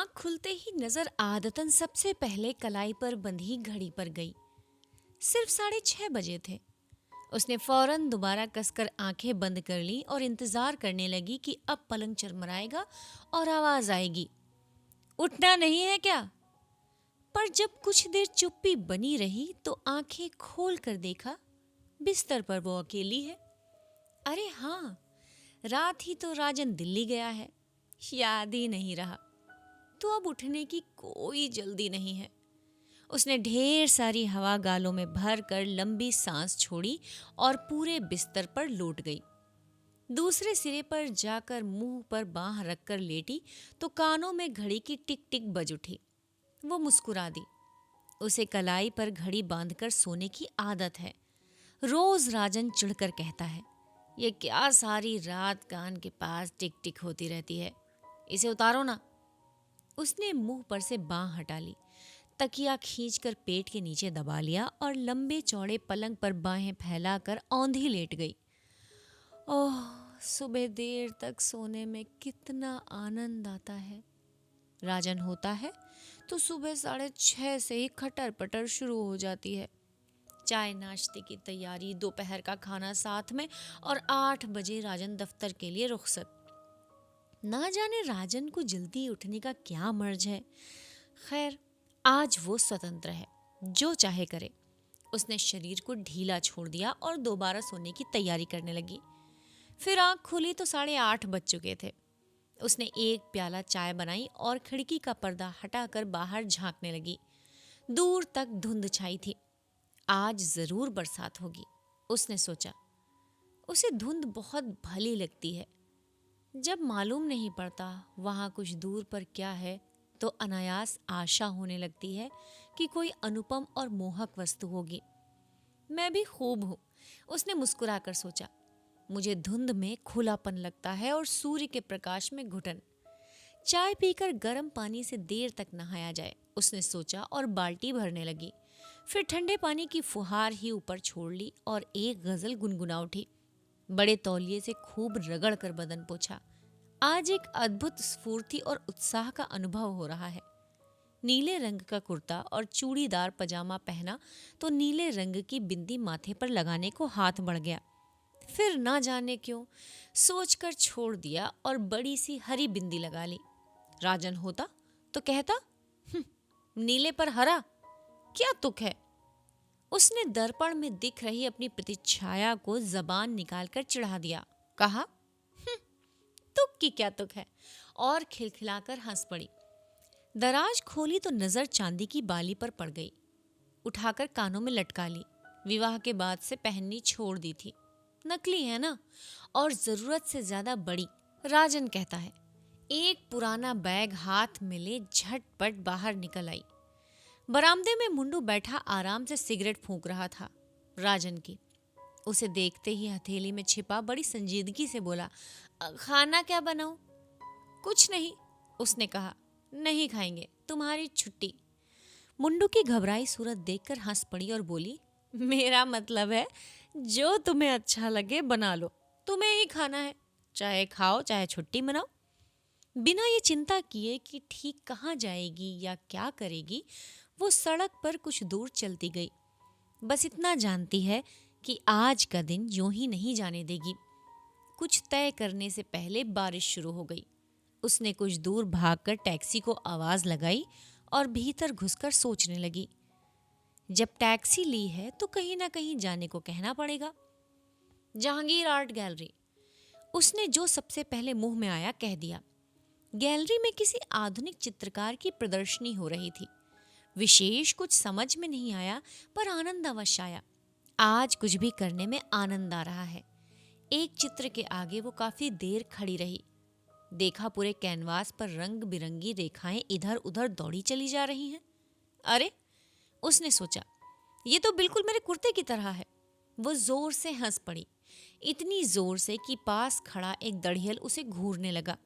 आंख खुलते ही नजर आदतन सबसे पहले कलाई पर बंधी घड़ी पर गई। सिर्फ 6:30 बजे थे। उसने फौरन दोबारा कसकर आंखें बंद कर ली और इंतजार करने लगी कि अब पलंग चरमराएगा और आवाज आएगी, उठना नहीं है क्या? पर जब कुछ देर चुप्पी बनी रही तो आंखें खोल कर देखा, बिस्तर पर वो अकेली है। अरे हाँ, रात ही तो राजन दिल्ली गया है, याद ही नहीं रहा। तो अब उठने की कोई जल्दी नहीं है। उसने ढेर सारी हवा गालों में भर कर लंबी सांस छोड़ी और पूरे बिस्तर पर लौट गई। दूसरे सिरे पर जाकर मुंह पर बांह रखकर लेटी तो कानों में घड़ी की टिक टिक बज उठी। वो मुस्कुरा दी। उसे कलाई पर घड़ी बांधकर सोने की आदत है। रोज राजन चिढ़कर कहता है, ये क्या सारी रात कान के पास टिक टिक होती रहती है, इसे उतारो ना। उसने मुंह पर से बांह हटा ली, तकिया खींचकर पेट के नीचे दबा लिया और लंबे चौड़े पलंग पर बाहें फैलाकर औंधी लेट गई। ओह, सुबह देर तक सोने में कितना आनंद आता है। राजन होता है तो सुबह 6:30 से ही खटर पटर शुरू हो जाती है। चाय नाश्ते की तैयारी, दोपहर का खाना साथ में और 8 बजे राजन दफ्तर के लिए रुखसत। ना जाने राजन को जल्दी उठने का क्या मर्ज है। खैर, आज वो स्वतंत्र है, जो चाहे करे। उसने शरीर को ढीला छोड़ दिया और दोबारा सोने की तैयारी करने लगी। फिर आंख खुली तो 8:30 बज चुके थे। उसने एक प्याला चाय बनाई और खिड़की का पर्दा हटाकर बाहर झांकने लगी। दूर तक धुंध छाई थी। आज जरूर बरसात होगी, उसने सोचा। उसे धुंध बहुत भली लगती है। जब मालूम नहीं पड़ता वहां कुछ दूर पर क्या है तो अनायास आशा होने लगती है कि कोई अनुपम और मोहक वस्तु होगी। मैं भी खूब हूं, उसने मुस्कुराकर सोचा। मुझे धुंध में खुलापन लगता है और सूर्य के प्रकाश में घुटन। चाय पीकर गर्म पानी से देर तक नहाया जाए, उसने सोचा और बाल्टी भरने लगी। फिर ठंडे पानी की फुहार ही ऊपर छोड़ ली और एक गजल गुनगुना उठी। बड़े तौलिए से खूब रगड़ कर बदन पोंछा। आज एक अद्भुत स्फूर्ति और उत्साह का अनुभव हो रहा है। नीले रंग का कुर्ता और चूड़ीदार पजामा पहना तो नीले रंग की बिंदी माथे पर लगाने को हाथ बढ़ गया। फिर ना जाने क्यों सोचकर छोड़ दिया और बड़ी सी हरी बिंदी लगा ली। राजन होता तो कहता, नीले पर हरा, क्या तुक है। उसने दर्पण में दिख रही अपनी प्रतिच्छाया को जबान निकालकर चिढ़ा दिया। कहा, तुक की क्या तुक है, और खिलखिलाकर हंस पड़ी। दराज खोली तो नजर चांदी की बाली पर पड़ गई। उठाकर कानों में लटका ली। विवाह के बाद से पहननी छोड़ दी थी। नकली है ना, और जरूरत से ज्यादा बड़ी। राजन कहता है। एक पुराना बैग हाथ में ले झटपट बाहर निकल आई। बरामदे में मुंडू बैठा आराम से सिगरेट फूंक रहा था। राजन की उसे देखते ही हथेली में छिपा बड़ी संजीदगी से बोला, खाना क्या बनाऊं? कुछ नहीं, उसने कहा। नहीं खाएंगे, तुम्हारी छुट्टी। मुंडू की घबराई सूरत देखकर हंस पड़ी और बोली, मेरा मतलब है जो तुम्हें अच्छा लगे बना लो, तुम्हें ही खाना है, चाहे खाओ चाहे छुट्टी मनाओ। बिना ये चिंता किए कि ठीक कहाँ जाएगी या क्या करेगी, वो सड़क पर कुछ दूर चलती गई। बस इतना जानती है कि आज का दिन यूं ही नहीं जाने देगी। कुछ तय करने से पहले बारिश शुरू हो गई। उसने कुछ दूर भागकर टैक्सी को आवाज लगाई और भीतर घुसकर सोचने लगी। जब टैक्सी ली है तो कहीं ना कहीं जाने को कहना पड़ेगा। जहांगीर आर्ट गैलरी, उसने जो सबसे पहले मुंह में आया कह दिया। गैलरी में किसी आधुनिक चित्रकार की प्रदर्शनी हो रही थी। विशेष कुछ समझ में नहीं आया, पर आनंद अवश्य आया। आज कुछ भी करने में आनंद आ रहा है। एक चित्र के आगे वो काफी देर खड़ी रही। देखा पूरे कैनवास पर रंग बिरंगी रेखाएं इधर उधर दौड़ी चली जा रही हैं। अरे, उसने सोचा, ये तो बिल्कुल मेरे कुर्ते की तरह है। वो जोर से हंस पड़ी, इतनी जोर से कि पास खड़ा एक दढ़ियल उसे घूरने लगा।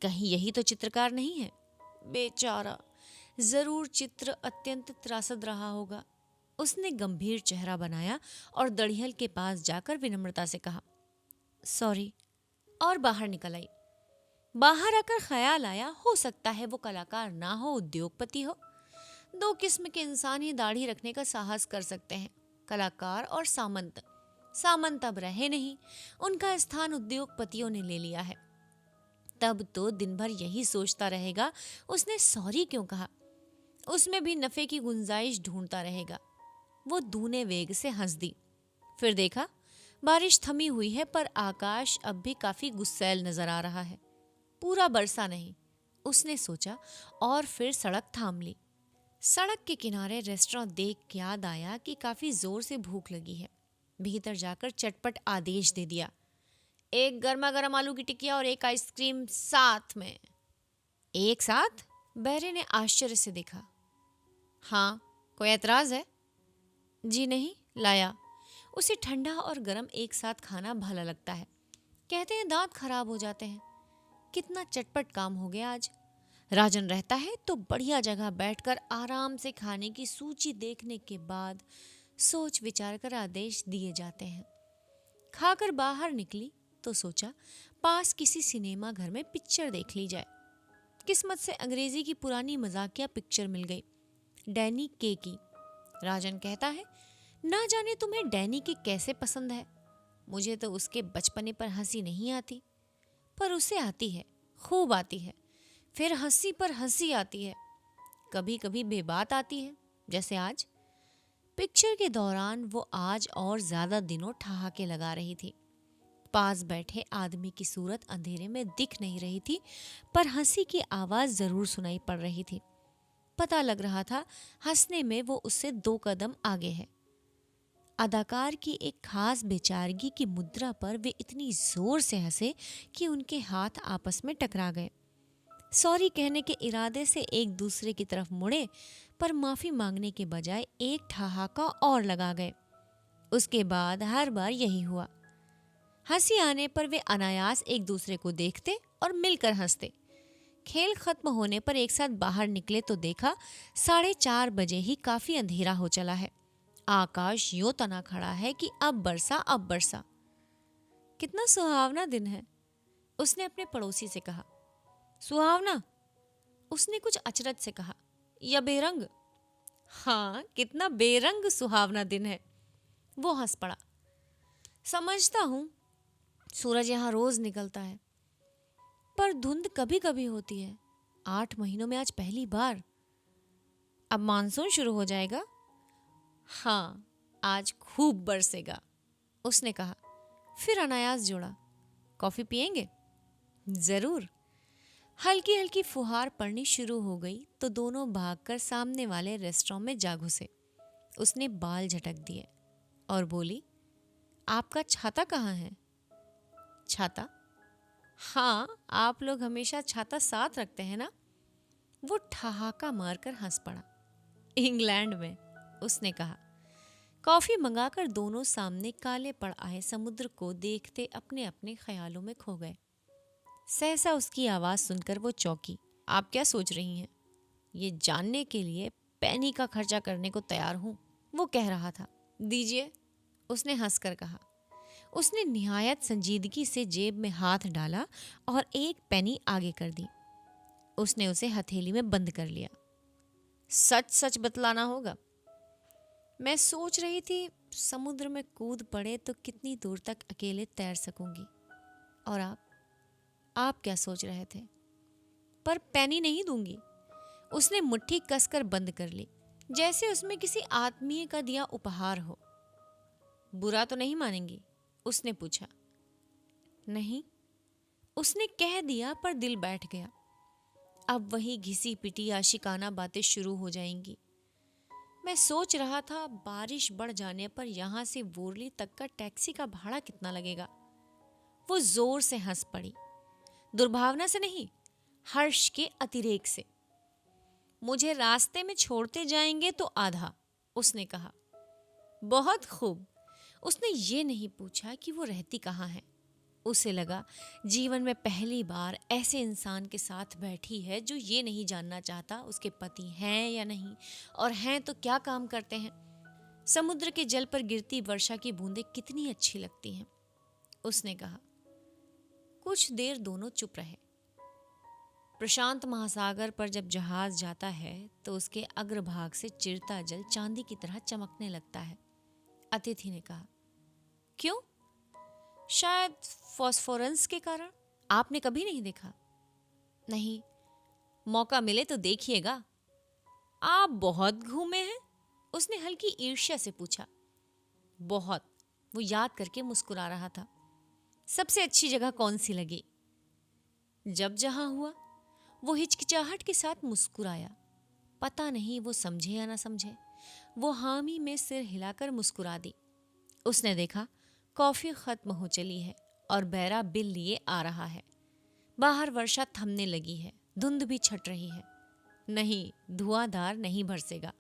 कहीं यही तो चित्रकार नहीं है? बेचारा, जरूर चित्र अत्यंत त्रासद रहा होगा। उसने गंभीर चेहरा बनाया और दढ़ियल के पास जाकर विनम्रता से कहा, सॉरी, और बाहर निकल आई। बाहर आकर ख्याल आया, हो सकता है वो कलाकार ना हो, उद्योगपति हो। दो किस्म के इंसान ही दाढ़ी रखने का साहस कर सकते हैं, कलाकार और सामंत। सामंत अब रहे नहीं, उनका स्थान उद्योगपतियों ने ले लिया है। तब तो दिन भर यही सोचता रहेगा, उसने सॉरी क्यों कहा। उसमें भी नफे की गुंजाइश ढूंढता रहेगा। वो दूने वेग से हंस दी। फिर देखा, बारिश थमी हुई है, पर आकाश अब भी काफी गुस्सैल नजर आ रहा है। पूरा बरसा नहीं, उसने सोचा, और फिर सड़क थाम ली। सड़क के किनारे रेस्टोरेंट देख के याद आया कि काफी जोर से भूख लगी है। भीतर जाकर चटपट आदेश दे दिया, एक गर्मा गर्म आलू की टिकिया और एक आइसक्रीम साथ में। एक साथ? बैरे ने आश्चर्य से देखा। हाँ, कोई एतराज है? जी नहीं, लाया। उसे ठंडा और गर्म एक साथ खाना भला लगता है। कहते हैं दांत खराब हो जाते हैं। कितना चटपट काम हो गया आज। राजन रहता है तो बढ़िया जगह बैठकर आराम से खाने की सूची देखने के बाद सोच विचार कर आदेश दिए जाते हैं। खाकर बाहर निकली तो सोचा, पास किसी सिनेमा घर में पिक्चर देख ली जाए। किस्मत से अंग्रेजी की पुरानी मजाकिया पिक्चर मिल गई, डैनी के की। राजन कहता है, ना जाने तुम्हें डैनी के कैसे पसंद है। मुझे तो उसके बचपने पर हंसी नहीं आती, पर उसे आती है, खूब आती है। फिर हंसी पर हंसी आती है, कभी कभी बेबात आती है, जैसे आज। पिक्चर के दौरान वो आज और ज्यादा दिनों ठहाके लगा रही थी। पास बैठे आदमी की सूरत अंधेरे में दिख नहीं रही थी, पर हंसी की आवाज जरूर सुनाई पड़ रही थी। पता लग रहा था हंसने में वो उससे 2 कदम आगे है। अदाकार की एक खास बेचारगी की मुद्रा पर वे इतनी जोर से हंसे कि उनके हाथ आपस में टकरा गए। सॉरी कहने के इरादे से एक दूसरे की तरफ मुड़े, पर माफी मांगने के बजाय एक ठहाका और लगा गए। उसके बाद हर बार यही हुआ। हंसी आने पर वे अनायास एक दूसरे को देखते और मिलकर हंसते। खेल खत्म होने पर एक साथ बाहर निकले तो देखा 4:30 बजे ही काफी अंधेरा हो चला है। आकाश यूं तना खड़ा है कि अब बरसा अब बरसा। कितना सुहावना दिन है, उसने अपने पड़ोसी से कहा। सुहावना? उसने कुछ अचरज से कहा, या बेरंग? हाँ, कितना बेरंग सुहावना दिन है। वो हंस पड़ा। समझता हूं, सूरज यहाँ रोज निकलता है, पर धुंध कभी कभी होती है। 8 महीनों में आज पहली बार। अब मानसून शुरू हो जाएगा। हाँ, आज खूब बरसेगा, उसने कहा। फिर अनायास जोड़ा, कॉफी पिएंगे? जरूर। हल्की हल्की फुहार पड़नी शुरू हो गई तो दोनों भागकर सामने वाले रेस्टोरेंट में जा घुसे। उसने बाल झटक दिए और बोली, आपका छाता कहाँ है? छाता? हाँ, आप लोग हमेशा छाता साथ रखते हैं ना? वो ठहाका मारकर हंस पड़ा। इंग्लैंड में, उसने कहा। कॉफी मंगाकर दोनों सामने काले पड़ आए समुद्र को देखते अपने अपने ख्यालों में खो गए। सहसा उसकी आवाज सुनकर वो चौंकी। आप क्या सोच रही हैं? ये जानने के लिए पैनी का खर्चा करने को तैयार हूं, वो कह रहा था। दीजिए, उसने हंसकर कहा। उसने निहायत संजीदगी से जेब में हाथ डाला और एक पैनी आगे कर दी। उसने उसे हथेली में बंद कर लिया। सच सच बतलाना होगा। मैं सोच रही थी समुद्र में कूद पड़े तो कितनी दूर तक अकेले तैर सकूंगी। और आप क्या सोच रहे थे? पर पैनी नहीं दूंगी। उसने मुट्ठी कसकर बंद कर ली, जैसे उसमें किसी आत्मीय का दिया उपहार हो। बुरा तो नहीं मानेंगी? उसने पूछा। नहीं, उसने कह दिया, पर दिल बैठ गया। अब वही घिसी पिटी आशिकाना बातें शुरू हो जाएंगी। मैं सोच रहा था बारिश बढ़ जाने पर यहां से वोरली तक का टैक्सी का भाड़ा कितना लगेगा। वो जोर से हंस पड़ी, दुर्भावना से नहीं, हर्ष के अतिरेक से। मुझे रास्ते में छोड़ते जाएंगे तो आधा, उसने कहा। बहुत खूब। उसने ये नहीं पूछा कि वो रहती कहाँ है। उसे लगा जीवन में पहली बार ऐसे इंसान के साथ बैठी है जो ये नहीं जानना चाहता उसके पति हैं या नहीं, और हैं तो क्या काम करते हैं। समुद्र के जल पर गिरती वर्षा की बूंदें कितनी अच्छी लगती हैं, उसने कहा। कुछ देर दोनों चुप रहे। प्रशांत महासागर पर जब जहाज जाता है तो उसके अग्रभाग से चिरता जल चांदी की तरह चमकने लगता है। अतिथि ने कहा। क्यों? शायद फॉस्फोरेंस के कारण। आपने कभी नहीं देखा? नहीं, मौका मिले तो देखिएगा। आप बहुत घूमे हैं? उसने हल्की ईर्ष्या से पूछा। बहुत। वो याद करके मुस्कुरा रहा था। सबसे अच्छी जगह कौन सी लगी? जब जहां हुआ। वो हिचकिचाहट के साथ मुस्कुराया। पता नहीं वो समझे या ना समझे, वो हामी में सिर हिलाकर मुस्कुरा दी। उसने देखा कॉफी खत्म हो चली है और बैरा बिल लिए आ रहा है। बाहर वर्षा थमने लगी है, धुंध भी छट रही है। नहीं, धुआंधार नहीं बरसेगा।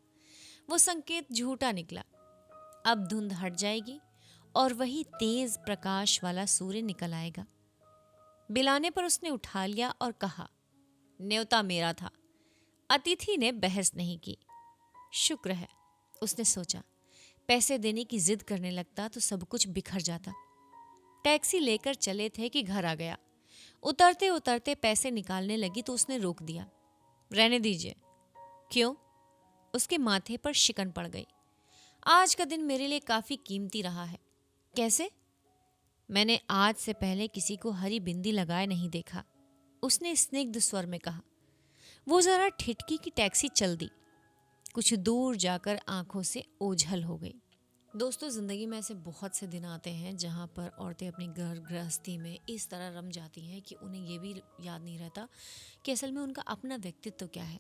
वो संकेत झूठा निकला। अब धुंध हट जाएगी और वही तेज प्रकाश वाला सूर्य निकल आएगा। बिलाने पर उसने उठा लिया और कहा, न्योता मेरा था। अतिथि ने बहस नहीं की। शुक्र है, उसने सोचा। पैसे देने की जिद करने लगता तो सब कुछ बिखर जाता। टैक्सी लेकर चले थे कि घर आ गया। उतरते उतरते पैसे निकालने लगी तो उसने रोक दिया। रहने दीजिए। क्यों? उसके माथे पर शिकन पड़ गई। आज का दिन मेरे लिए काफी कीमती रहा है। कैसे? मैंने आज से पहले किसी को हरी बिंदी लगाए नहीं देखा, उसने स्निग्ध स्वर में कहा। वो जरा ठिठकी की टैक्सी चल दी। कुछ दूर जाकर आंखों से ओझल हो गई। दोस्तों, ज़िंदगी में ऐसे बहुत से दिन आते हैं जहाँ पर औरतें अपनी घर गृहस्थी में इस तरह रम जाती हैं कि उन्हें ये भी याद नहीं रहता कि असल में उनका अपना व्यक्तित्व क्या है,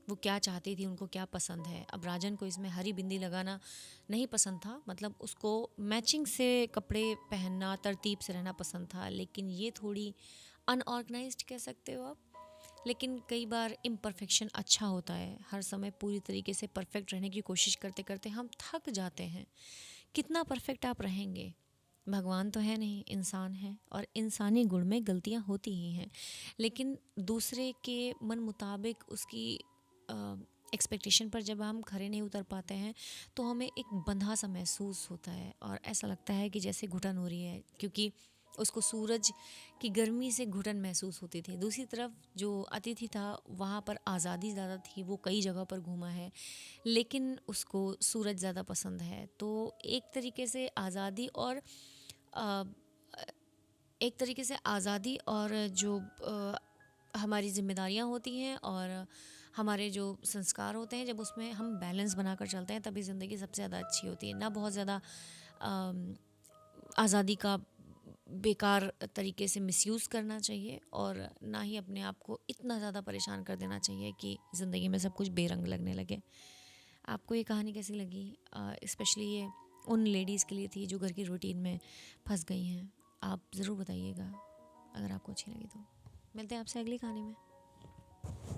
वो क्या चाहती थी, उनको क्या पसंद है। अब राजन को इसमें हरी बिंदी लगाना नहीं पसंद था, मतलब उसको मैचिंग से कपड़े पहनना, तरतीब से रहना पसंद था, लेकिन ये थोड़ी अनऑर्गेनाइज्ड कह सकते हो आप। लेकिन कई बार इम्परफेक्शन अच्छा होता है। हर समय पूरी तरीके से परफेक्ट रहने की कोशिश करते करते हम थक जाते हैं। कितना परफेक्ट आप रहेंगे? भगवान तो है नहीं, इंसान है, और इंसानी गुण में गलतियां होती ही हैं। लेकिन दूसरे के मन मुताबिक उसकी एक्सपेक्टेशन पर जब हम खरे नहीं उतर पाते हैं तो हमें एक बंधा सा महसूस होता है और ऐसा लगता है कि जैसे घुटन हो रही है, क्योंकि उसको सूरज की गर्मी से घुटन महसूस होती थी। दूसरी तरफ जो अतिथि था वहाँ पर आज़ादी ज़्यादा थी, वो कई जगह पर घूमा है, लेकिन उसको सूरज ज़्यादा पसंद है। तो एक तरीके से आज़ादी और अ, एक तरीके से आज़ादी और जो हमारी जिम्मेदारियाँ होती हैं और हमारे जो संस्कार होते हैं, जब उसमें हम बैलेंस बनाकर चलते हैं तभी ज़िंदगी सबसे ज़्यादा अच्छी होती है। ना बहुत ज़्यादा आज़ादी का बेकार तरीके से मिसयूज़ करना चाहिए और ना ही अपने आप को इतना ज़्यादा परेशान कर देना चाहिए कि ज़िंदगी में सब कुछ बेरंग लगने लगे। आपको ये कहानी कैसी लगी? स्पेशली ये उन लेडीज़ के लिए थी जो घर की रूटीन में फंस गई हैं। आप ज़रूर बताइएगा अगर आपको अच्छी लगी तो। मिलते हैं आपसे अगली कहानी में।